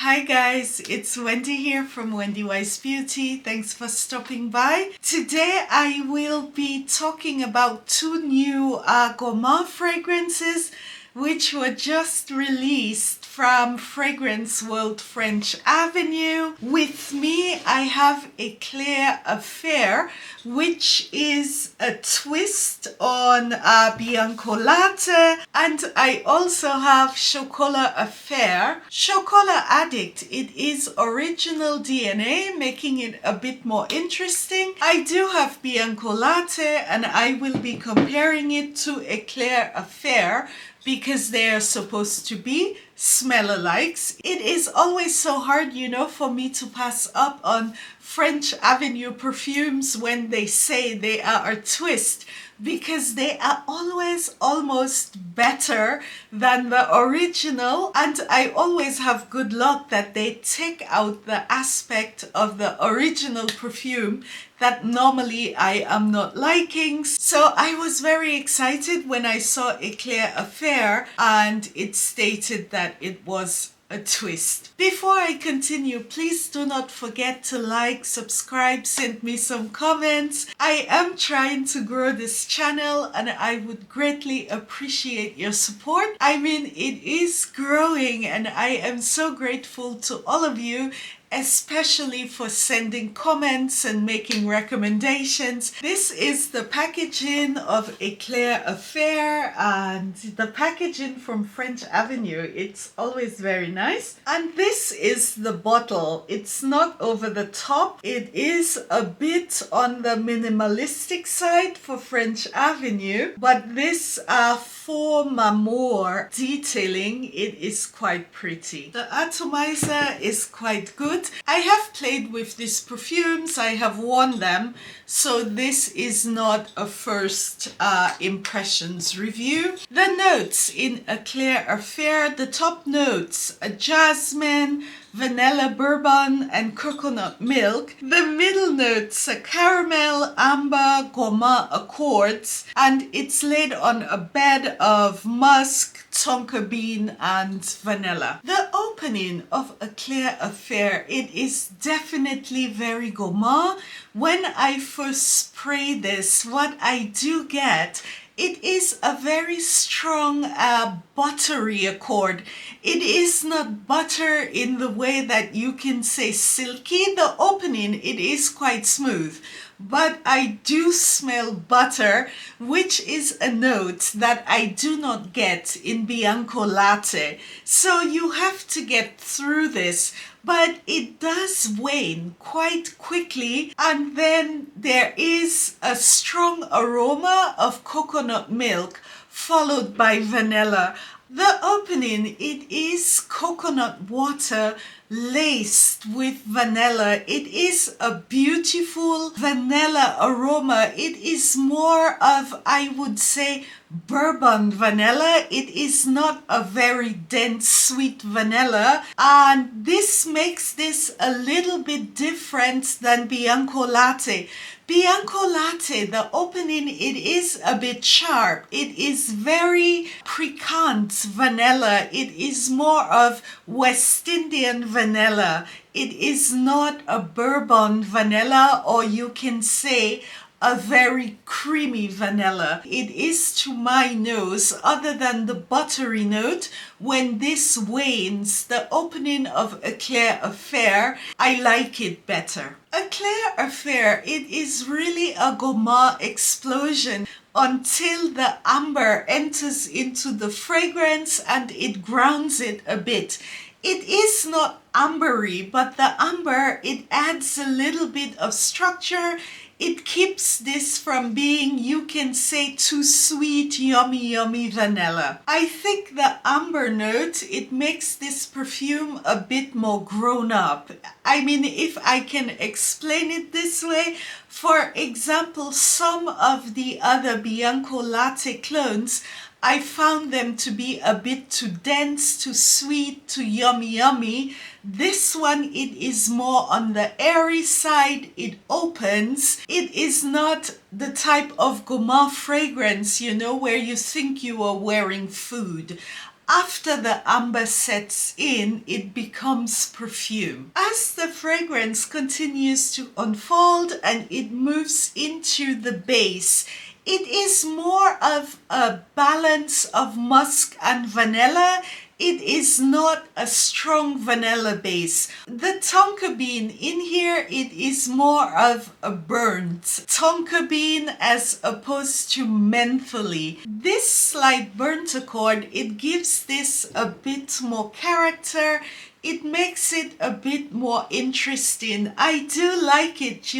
Hi guys, it's Wendy here from Wendy Wise Beauty. Thanks for stopping by. Today I will be talking about two new Gourmand fragrances which were just released from Fragrance World French Avenue. With me I have Eclair Affair, which is a twist on Bianco Latte, and I also have Chocola Affair. Chocola Addict, it is original DNA, making it a bit more interesting. I do have Bianco Latte and I will be comparing it to Eclair Affair because they are supposed to be smell-alikes. It is always so hard, for me to pass up on French Avenue perfumes when they say they are a twist, because they are always almost better than the original, and I always have good luck that they take out the aspect of the original perfume that normally I am not liking. So I was very excited when I saw Eclair Affair and it stated that it was a twist. Before I continue, please do not forget to like, subscribe, send me some comments. I am trying to grow this channel and I would greatly appreciate your support. I mean, it is growing and I am so grateful to all of you, especially for sending comments and making recommendations. This is the packaging of Eclair Affair and the packaging from French Avenue. It's always very nice. And this is the bottle. It's not over the top. It is a bit on the minimalistic side for French Avenue, but this for Mamour detailing, it is quite pretty. The atomizer is quite good. I have played with these perfumes, I have worn them, so this is not a first impressions review. The notes in Eclair Affair, the top notes, jasmine, vanilla bourbon and coconut milk. The middle notes are caramel, amber, gourmand accords, and it's laid on a bed of musk, tonka bean and vanilla. The opening of Eclair Affair, it is definitely very gourmand. When I first spray this, what I do get, it is a very strong buttery accord. It is not butter in the way that you can say silky. The opening, it is quite smooth, but I do smell butter, which is a note that I do not get in Bianco Latte. So you have to get through this, but it does wane quite quickly, and then there is a strong aroma of coconut milk followed by vanilla. The opening, it is coconut water laced with vanilla. It is a beautiful vanilla aroma. It is more of, I would say, bourbon vanilla. It is not a very dense sweet vanilla, and this makes this a little bit different than Bianco Latte. Bianco Latte, the opening, it is a bit sharp. It is very piquant vanilla. It is more of West Indian vanilla. It is not a bourbon vanilla, or you can say a very creamy vanilla. It is, to my nose, other than the buttery note, when this wanes, the opening of Eclair Affair, I like it better. Eclair Affair, it is really a gourmand explosion until the amber enters into the fragrance and it grounds it a bit. It is not ambery, but the amber, it adds a little bit of structure. It keeps this from being, you can say, too sweet, yummy vanilla. I think the amber note, it makes this perfume a bit more grown up. I mean, if I can explain it this way, for example, some of the other Bianco Latte clones, I found them to be a bit too dense, too sweet, too yummy. This one, it is more on the airy side. It opens. It is not the type of gourmand fragrance, where you think you are wearing food. After the amber sets in, it becomes perfume. As the fragrance continues to unfold and it moves into the base, it is more of a balance of musk and vanilla. It is not a strong vanilla base. The tonka bean in here, it is more of a burnt tonka bean as opposed to mentholy. This slight burnt accord, it gives this a bit more character. It makes it a bit more interesting. I do like it,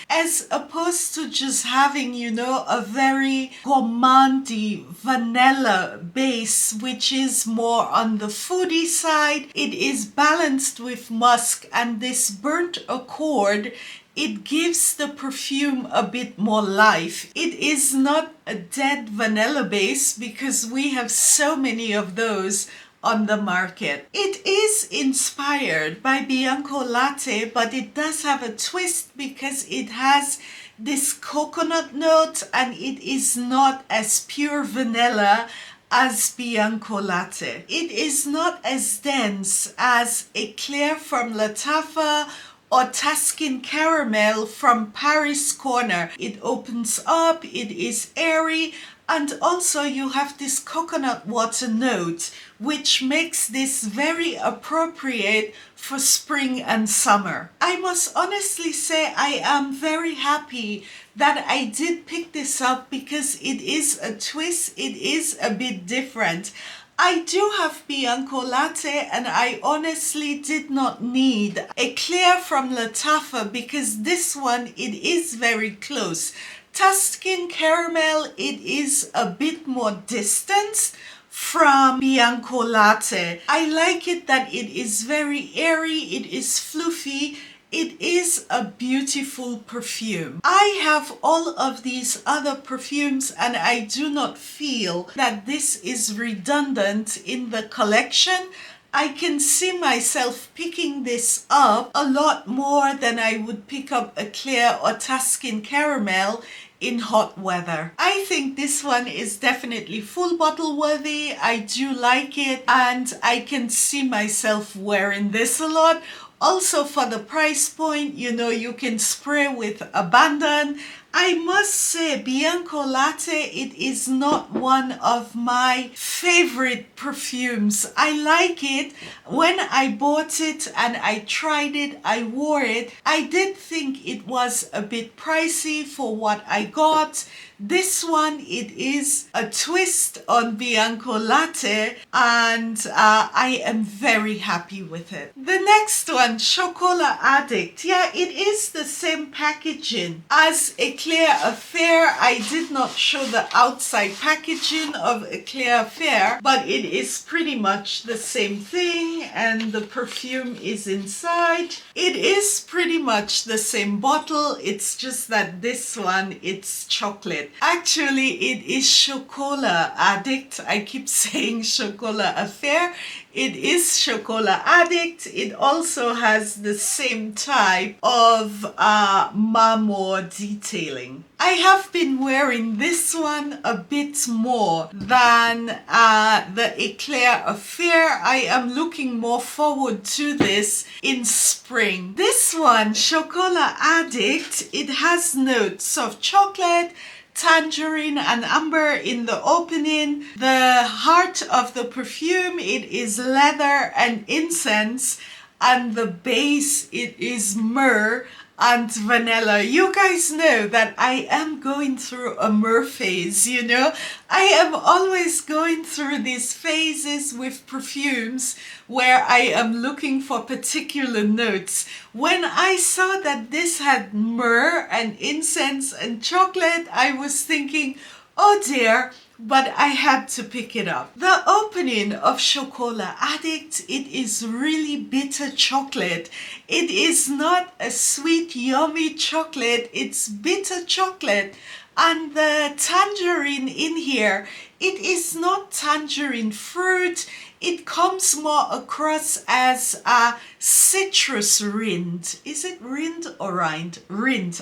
as opposed to just having, a very gourmandy vanilla base, which is more on the foodie side. It is balanced with musk, and this burnt accord, it gives the perfume a bit more life. It is not a dead vanilla base because we have so many of those on the market. It is inspired by Bianco Latte, but it does have a twist because it has this coconut note and it is not as pure vanilla as Bianco Latte. It is not as dense as Eclair from Lattafa or Tuscan Caramel from Paris Corner. It opens up, it is airy, and also you have this coconut water note, which makes this very appropriate for spring and summer. I must honestly say I am very happy that I did pick this up because it is a twist, it is a bit different. I do have Bianco Latte and I honestly did not need Eclair from Lattafa because this one, it is very close. Tuscan Caramel, it is a bit more distance from Bianco Latte. I like it that it is very airy, it is fluffy, it is a beautiful perfume. I have all of these other perfumes and I do not feel that this is redundant in the collection. I can see myself picking this up a lot more than I would pick up Eclair or Tuscan Caramel in hot weather. I think this one is definitely full bottle worthy. I do like it and I can see myself wearing this a lot. Also for the price point, you can spray with abandon. I must say Bianco Latte, it is not one of my favorite perfumes. I like it. When I bought it and I tried it, I wore it, I did think it was a bit pricey for what I got. This one, it is a twist on Bianco Latte and I am very happy with it. The next one, Chocola Addict. Yeah, it is the same packaging as Eclair Affair. I did not show the outside packaging of Eclair Affair, but it is pretty much the same thing and the perfume is inside. It is pretty much the same bottle. It's just that this one, it's chocolate. Actually, it is Chocola Addict. I keep saying Chocola Affair. It is Chocola Addict. It also has the same type of marmor detailing. I have been wearing this one a bit more than the Eclair Affair. I am looking more forward to this in spring. This one, Chocola Addict, it has notes of chocolate, tangerine and amber in the opening. The heart of the perfume, it is leather and incense, and the base, it is myrrh and vanilla. You guys know that I am going through a myrrh phase, I am always going through these phases with perfumes where I am looking for particular notes. When I saw that this had myrrh and incense and chocolate, I was thinking, oh dear, but I had to pick it up. The opening of Chocola Addict, it is really bitter chocolate. It is not a sweet, yummy chocolate, it's bitter chocolate. And the tangerine in here, it is not tangerine fruit, it comes more across as a citrus rind. Is it rind or rind? Rind.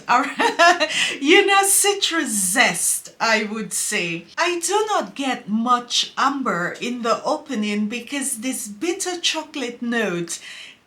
You know, citrus zest, I would say. I do not get much amber in the opening because this bitter chocolate note,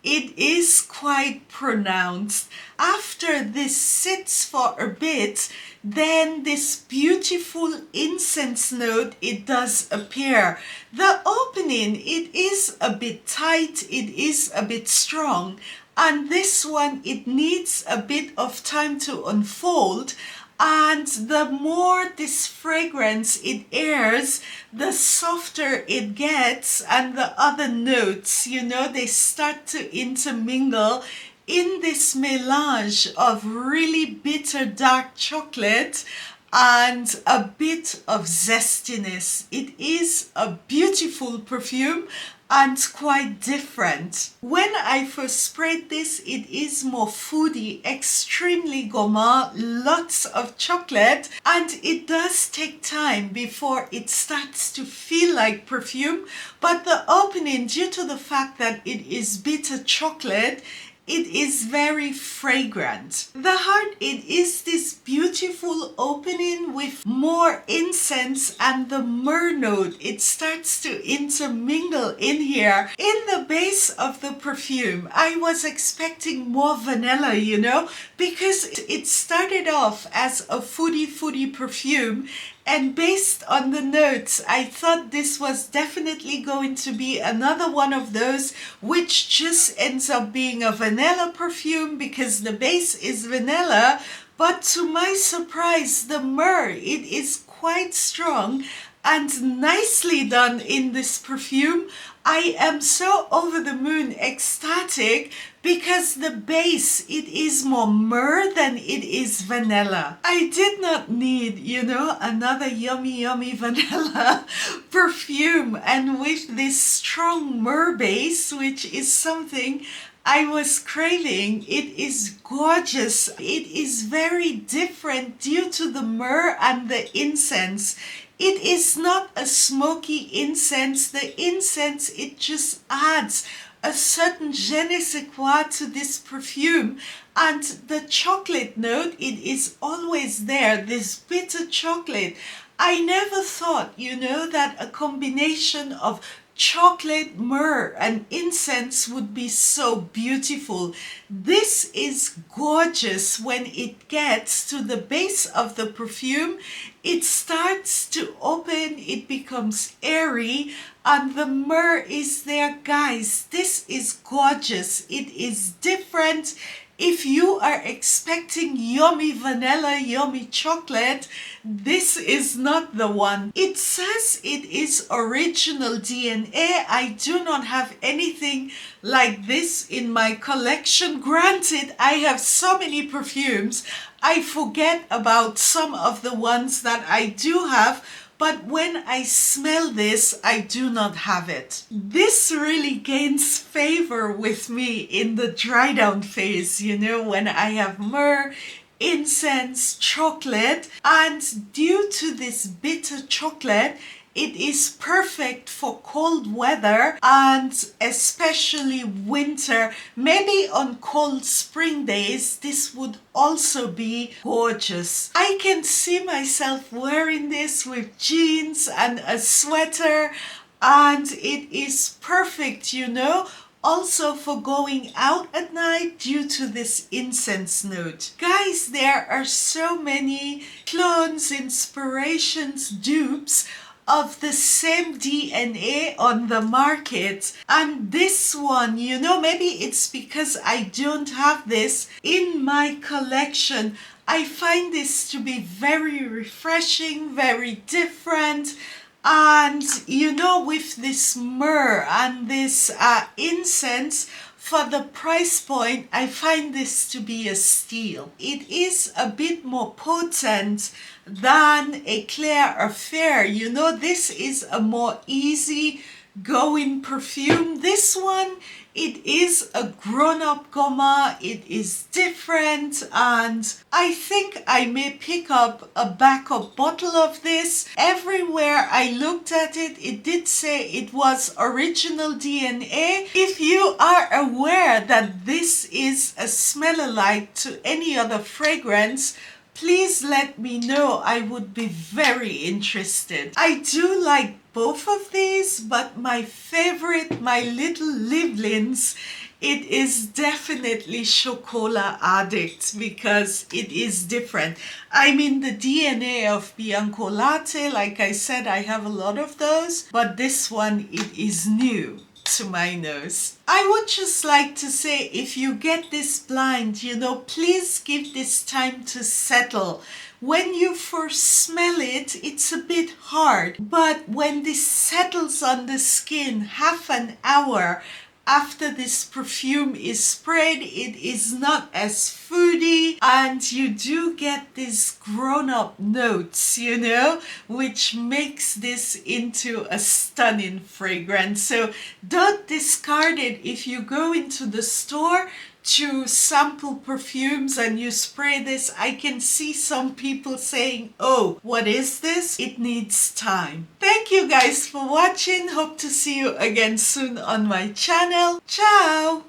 it is quite pronounced. After this sits for a bit, then this beautiful incense note, it does appear. The opening, it is a bit tight, it is a bit strong, and this one, it needs a bit of time to unfold. And the more this fragrance it airs, the softer it gets, and the other notes, you know, they start to intermingle in this melange of really bitter dark chocolate and a bit of zestiness. It is a beautiful perfume and quite different. When I first sprayed this, it is more foodie, extremely gourmand, lots of chocolate, and it does take time before it starts to feel like perfume, but the opening, due to the fact that it is bitter chocolate, it is very fragrant. The heart, it is this beautiful opening with more incense, and the myrrh note, it starts to intermingle in here. In the base of the perfume, I was expecting more vanilla, you know, because it started off as a foodie perfume. And based on the notes, I thought this was definitely going to be another one of those which just ends up being a vanilla perfume because the base is vanilla. But to my surprise, the myrrh, it is quite strong and nicely done in this perfume. I am so over the moon ecstatic because the base, it is more myrrh than it is vanilla. I did not need, you know, another yummy vanilla perfume, and with this strong myrrh base, which is something I was craving. It is gorgeous. It is very different due to the myrrh and the incense. It is not a smoky incense. The incense, it just adds a certain je ne sais quoi to this perfume. And the chocolate note, it is always there, this bitter chocolate. I never thought, you know, that a combination of chocolate, myrrh, and incense would be so beautiful. This is gorgeous. When it gets to the base of the perfume, it starts to open, it becomes airy, and the myrrh is there. Guys, this is gorgeous. It is different. If you are expecting yummy vanilla, yummy chocolate, this is not the one. It says it is original DNA. I do not have anything like this in my collection. Granted, I have so many perfumes, I forget about some of the ones that I do have. But when I smell this, I do not have it. This really gains favor with me in the dry down phase, you know, when I have myrrh, incense, chocolate, and due to this bitter chocolate, it is perfect for cold weather and especially winter. Maybe on cold spring days, this would also be gorgeous. I can see myself wearing this with jeans and a sweater, and it is perfect, you know, also for going out at night due to this incense note. Guys, there are so many clones, inspirations, dupes of the same DNA on the market, and this one, you know, maybe it's because I don't have this in my collection. I find this to be very refreshing, very different, and you know, with this myrrh and this incense, for the price point, I find this to be a steal. It is a bit more potent than Eclair or Fair. You know, this is a more easy going perfume. This one, It is a grown-up gourmand. It is different, and I think I may pick up a backup bottle of this. Everywhere I looked at it, it did say it was original DNA. If you are aware that this is a smell-alike to any other fragrance, please let me know. I would be very interested. I do like both of these, but my favorite, my little livelings, it is definitely Chocola Addict because it is different. I mean, the DNA of Bianco Latte, like I said, I have a lot of those, but this one, it is new to my nose. I would just like to say, if you get this blind, please give this time to settle. When you first smell it, it's a bit hard, but when this settles on the skin, half an hour after this perfume is sprayed, it is not as foody, and you do get these grown-up notes, which makes this into a stunning fragrance. So don't discard it. If you go into the store to sample perfumes and you spray this, I can see some people saying, oh, what is this? It needs time. Thank you guys for watching. Hope to see you again soon on my channel. Ciao!